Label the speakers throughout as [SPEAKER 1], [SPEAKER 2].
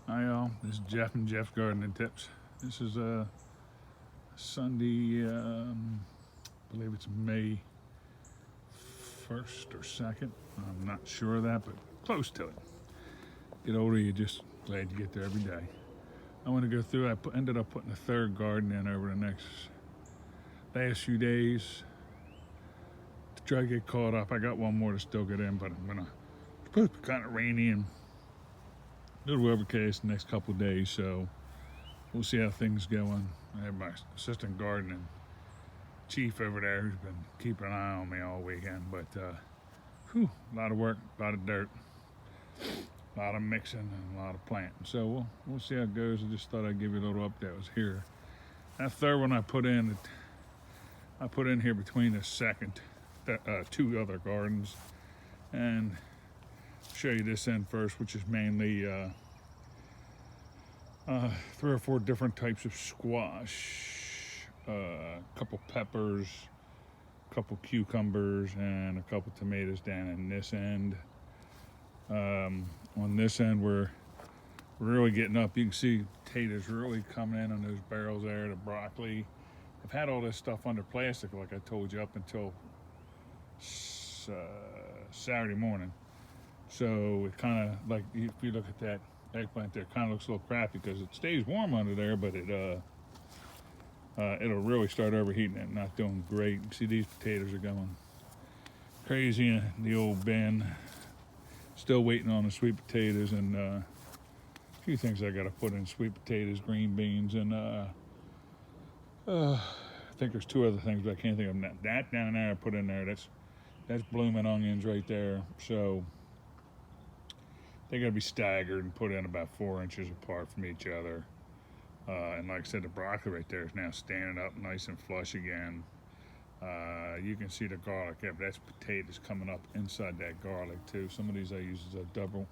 [SPEAKER 1] Hi y'all, this is Jeff and Jeff's Gardening Tips. This is a Sunday, I believe it's May 1st or 2nd. I'm not sure of that, but close to it. Get older, you're just glad you get there every day. I want to go through, ended up putting a third garden in over the last few days to try to get caught up. I got one more to still get in, but it's supposed to be kind of rainy and a little overcast the next couple of days, so we'll see how things going. I have my assistant gardening chief over there who's been keeping an eye on me all weekend, but a lot of work, a lot of dirt, a lot of mixing, and a lot of planting. So we'll see how it goes. I just thought I'd give you a little update. I was here. That third one I put in here between the second, two other gardens, and show you this end first, which is mainly 3 or 4 different types of squash, a couple peppers, a couple cucumbers, and a couple tomatoes down in this end. On this end, we're really getting up. You can see potatoes really coming in on those barrels there, the broccoli. I've had all this stuff under plastic, like I told you, up until Saturday morning. So it kind of, like, if you look at that eggplant there, kind of looks a little crappy because it stays warm under there, but it'll really start overheating it, not doing great. See, these potatoes are going crazy in the old bin. Still waiting on the sweet potatoes and a few things I got to put in: sweet potatoes, green beans, and I think there's 2 other things, but I can't think of them. That down there I put in there. That's blooming onions right there. So they got to be staggered and put in about 4 inches apart from each other. And like I said, the broccoli right there is now standing up nice and flush again. You can see the garlic. Yeah, that's potatoes coming up inside that garlic too. Some of these I use as a double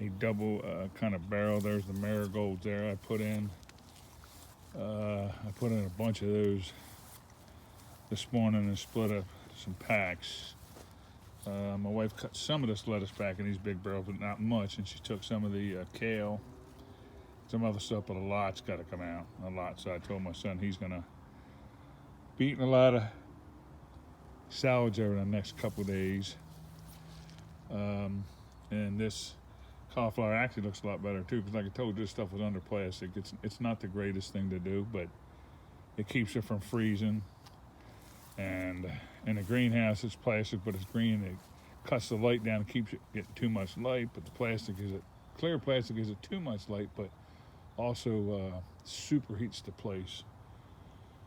[SPEAKER 1] kind of barrel. There's the marigolds there. I put in a bunch of those this morning and split up some packs. My wife cut some of this lettuce back in these big barrels, but not much, and she took some of the kale, some other stuff, but a lot's got to come out. A lot. So I told my son he's gonna be eating a lot of salads over the next couple of days. And this cauliflower actually looks a lot better too, because like I told you, this stuff was under plastic. It's not the greatest thing to do, but it keeps it from freezing. And in the greenhouse, it's plastic, but it's green. It cuts the light down and keeps it getting too much light. But the clear plastic isn't too much light, but also superheats the place.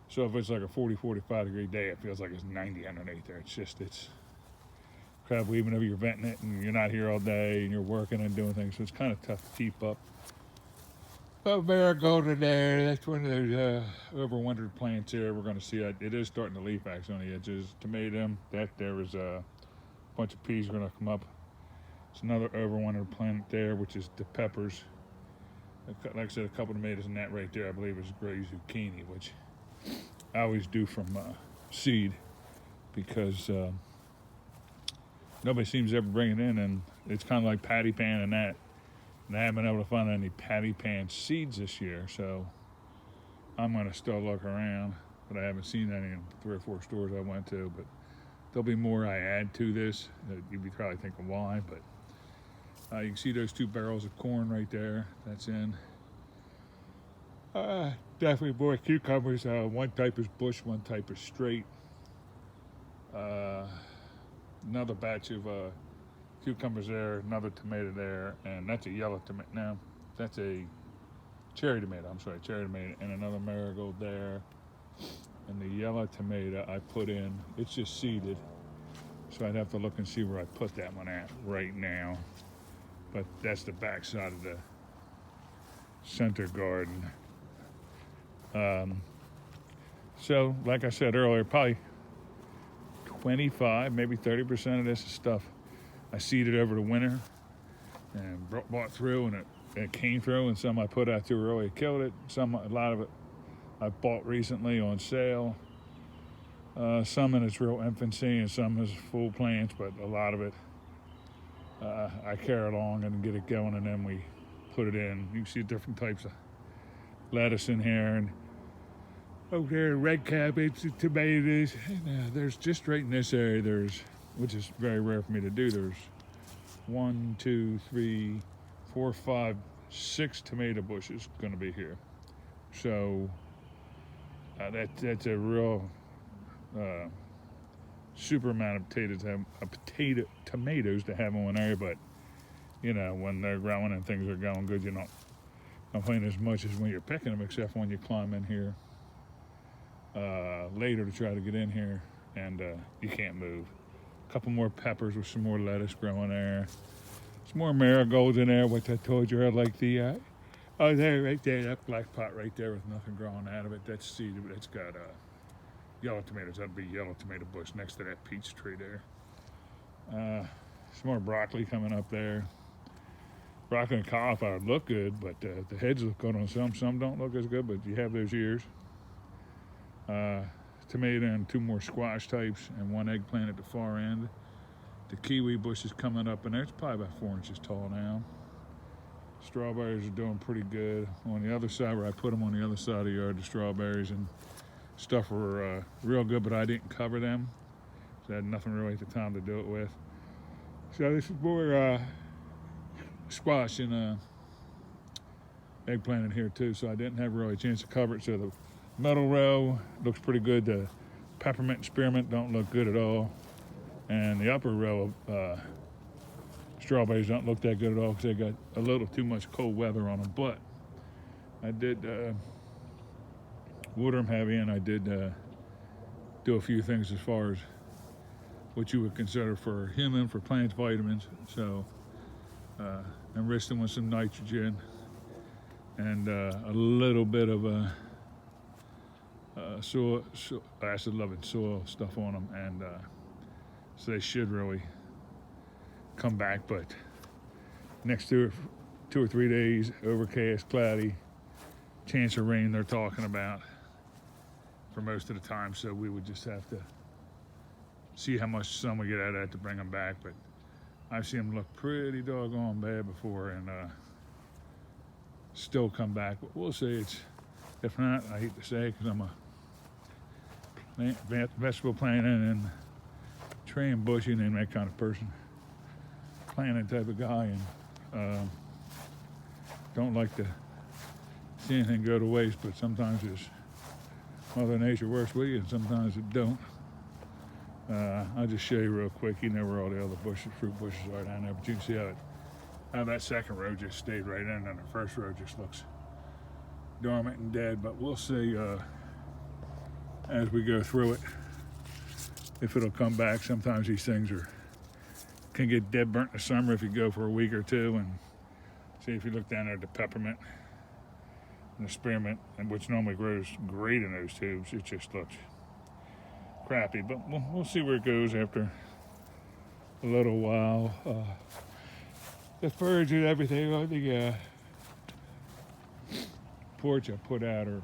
[SPEAKER 1] So if it's like a 40-45 degree day, it feels like it's 90 underneath there. It's crap, even if you're venting it and you're not here all day and you're working and doing things. So it's kind of tough to keep up. But marigold in there, that's one of those overwintered plants here. We're going to see it is starting to leaf actually on the edges. Tomato, that there is a bunch of peas are going to come up. It's another overwintered plant there, which is the peppers. Like I said, a couple of tomatoes in that right there, I believe is gray zucchini, which I always do from seed because nobody seems to ever bring it in, and it's kind of like patty pan and that. And I haven't been able to find any patty pan seeds this year, so I'm going to still look around, but I haven't seen any in 3 or 4 stores I went to. But there'll be more I add to this. You'd be probably thinking why, but you can see those 2 barrels of corn right there. That's in. Definitely more cucumbers. One type is bush, one type is straight. Another batch of cucumbers there, another tomato there, and that's a yellow tomato. No, that's a cherry tomato. I'm sorry, cherry tomato, and another marigold there. And the yellow tomato I put in, it's just seeded, so I'd have to look and see where I put that one at right now. But that's the back side of the center garden. So, like I said earlier, probably 25, maybe 30% of this is stuff I seeded over the winter and bought through, and it came through, and some I put out too early, killed it. A lot of it I bought recently on sale. Some in its real infancy, and some is full plants, but a lot of it I carry along and get it going, and then we put it in. You can see different types of lettuce in here, and over there, red cabbage, tomatoes. And, there's just right in this area, which is very rare for me to do, there's 1, 2, 3, 4, 5, 6 tomato bushes going to be here. So that's a real super amount of tomatoes to have in one area. But when they're growing and things are going good, you don't complain as much as when you're picking them, except when you climb in here later to try to get in here and you can't move. A couple more peppers with some more lettuce growing there. Some more marigolds in there, which I told you I like the there, right there, that black pot right there with nothing growing out of it. That's seeded, but it's got yellow tomatoes. That'd be yellow tomato bush next to that peach tree there. Some more broccoli coming up there. Broccoli and cauliflower look good, but the heads look good on some. Some don't look as good, but you have those ears. Tomato and 2 more squash types and 1 eggplant at the far end. The kiwi bush is coming up, and it's probably about 4 inches tall now. Strawberries are doing pretty good. On the other side, where I put them on the other side of the yard, the strawberries and stuff were real good, but I didn't cover them. So I had nothing really at the time to do it with. So this is more squash and eggplant in here too, so I didn't have really a chance to cover it. So the middle row looks pretty good. The peppermint and spearmint don't look good at all. And the upper row of strawberries don't look that good at all because they got a little too much cold weather on them. But I did water them heavy, and I did do a few things as far as what you would consider for plants vitamins. So enriched them with some nitrogen and a little bit of acid-loving soil stuff on them, and so they should really come back. But next 2 or 3 days, overcast, cloudy, chance of rain they're talking about for most of the time, so we would just have to see how much sun we get out of that to bring them back. But I've seen them look pretty doggone bad before and still come back, but we'll see. If not, I hate to say it because I'm a vegetable planting and tree and bushing and that kind of person, planting type of guy, and don't like to see anything go to waste, but sometimes Mother Nature works with you and sometimes it don't. I'll just show you real quick. You know where all the other fruit bushes are down there, but you can see how that second row just stayed right in, and the first row just looks dormant and dead. But we'll see as we go through it if it'll come back. Sometimes these things can get dead burnt in the summer if you go for a week or two. And see, if you look down there at the peppermint and the spearmint, and which normally grows great in those tubes, it just looks crappy. But we'll see where it goes after a little while. The furze and everything on the porch I put out are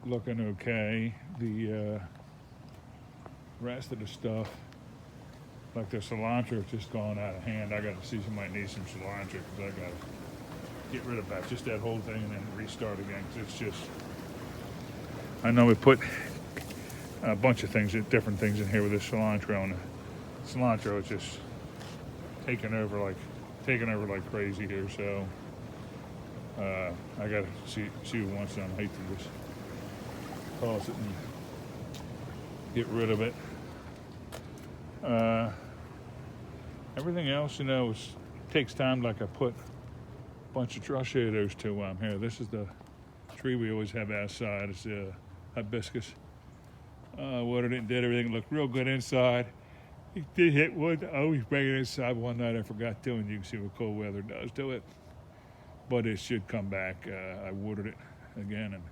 [SPEAKER 1] looking okay. The rest of the stuff, like the cilantro, is just gone out of hand. I got to see somebody needs some cilantro because I got to get rid of that, just that whole thing, and then restart again. Cause it's just, I know we put a bunch of different things in here with this cilantro, and the cilantro is just taking over like crazy here. So I got to see who wants some. I hate to just toss it and get rid of it. Everything else, takes time. Like I put a bunch of I'll show you those two while I'm here. This is the tree we always have outside. It's a hibiscus. Watered it and did everything. Looked real good inside. It did hit wood. I always bring it inside. One night I forgot to, and you can see what cold weather does to it. But it should come back. I watered it again and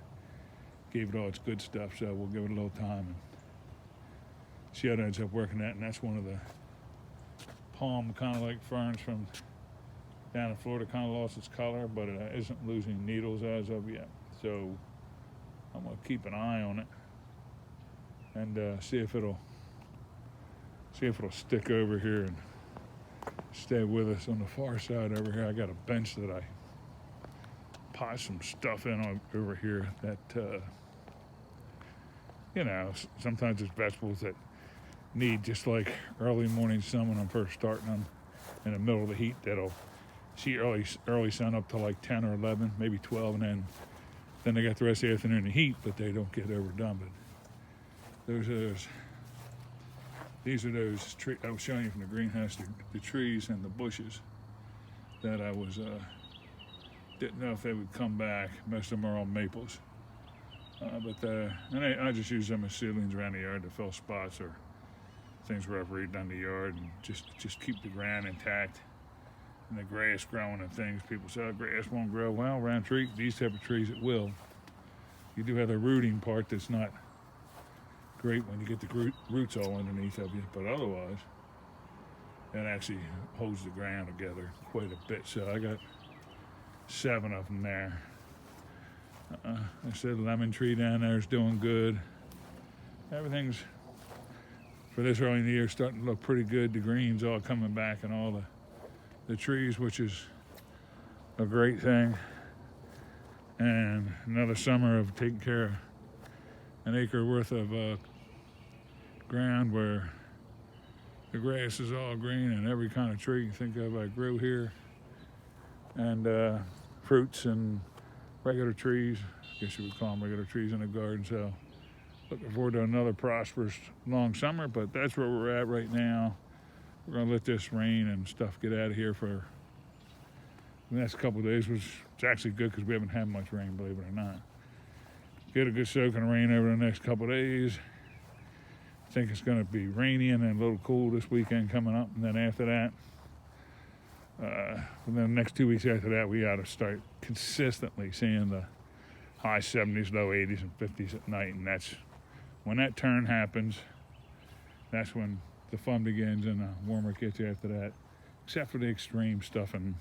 [SPEAKER 1] gave it all its good stuff. So we'll give it a little time and see how it ends up working at. And that's one of the palm kind of like ferns from down in Florida. Kind of lost its color, but it isn't losing needles as of yet. So I'm gonna keep an eye on it and see if it'll stick over here and stay with us on the far side over here. I got a bench that I pot some stuff in over here that, sometimes it's vegetables that need just like early morning sun when I'm first starting them in the middle of the heat. That'll see early sun up to like 10 or 11, maybe 12, and then they got the rest of the afternoon in the heat, but they don't get overdone. But these are those trees I was showing you from the greenhouse, the trees and the bushes that I was didn't know if they would come back. Most of them are all maples, and I just use them as seedlings around the yard to fill spots or things where I've redone down the yard, and just keep the ground intact and the grass growing and things. People say, oh, grass won't grow. Well, around these type of trees it will. You do have the rooting part that's not great when you get the roots all underneath of you, but otherwise that actually holds the ground together quite a bit. So I got 7 of them there. I said the lemon tree down there is doing good. Everything's, for this early in the year, starting to look pretty good. The green's all coming back and all the trees, which is a great thing. And another summer of taking care of an acre worth of ground where the grass is all green and every kind of tree you can think of I grew here, and fruits and regular trees, I guess you would call them regular trees in the garden. So looking forward to another prosperous long summer, but that's where we're at right now. We're gonna let this rain and stuff get out of here for the next couple of days, which is actually good because we haven't had much rain, believe it or not. Get a good soaking of rain over the next couple of days. I think it's going to be rainy and then a little cool this weekend coming up, and then after that, and then the next 2 weeks after that, we ought to start consistently seeing the high 70s, low 80s, and 50s at night, and that's when that turn happens. That's when the fun begins, and the warmer it gets after that, except for the extreme stuff in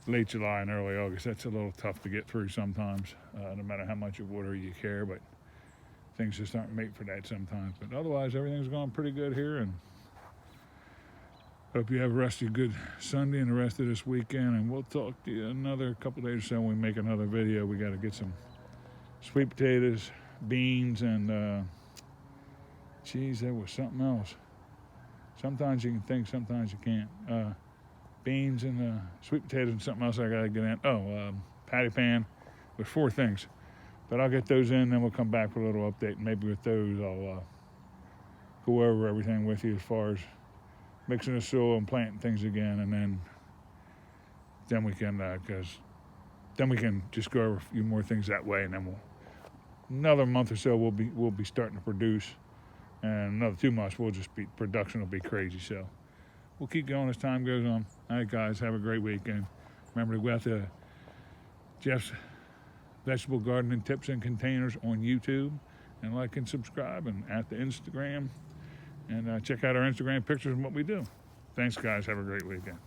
[SPEAKER 1] late July and early August. That's a little tough to get through sometimes, no matter how much of water you care, but things just aren't made for that sometimes. But otherwise, everything's going pretty good here, and hope you have a rest of a good Sunday and the rest of this weekend, and we'll talk to you another couple days or so when we make another video. We got to get some sweet potatoes, beans, and geez, there was something else. Sometimes you can think, sometimes you can't. Beans and sweet potatoes and something else I got to get in. Patty pan with 4 things. But I'll get those in, then we'll come back for a little update. Maybe with those, I'll go over everything with you as far as mixing the soil and planting things again, and then we can just go over a few more things that way, and then another month or so we'll be starting to produce, and another 2 months production will be crazy. So we'll keep going as time goes on. All right, guys, have a great weekend. Remember to go out to Jeff's Vegetable Gardening Tips and Containers on YouTube, and like and subscribe, and at the Instagram, and check out our Instagram pictures and what we do. Thanks, guys. Have a great weekend.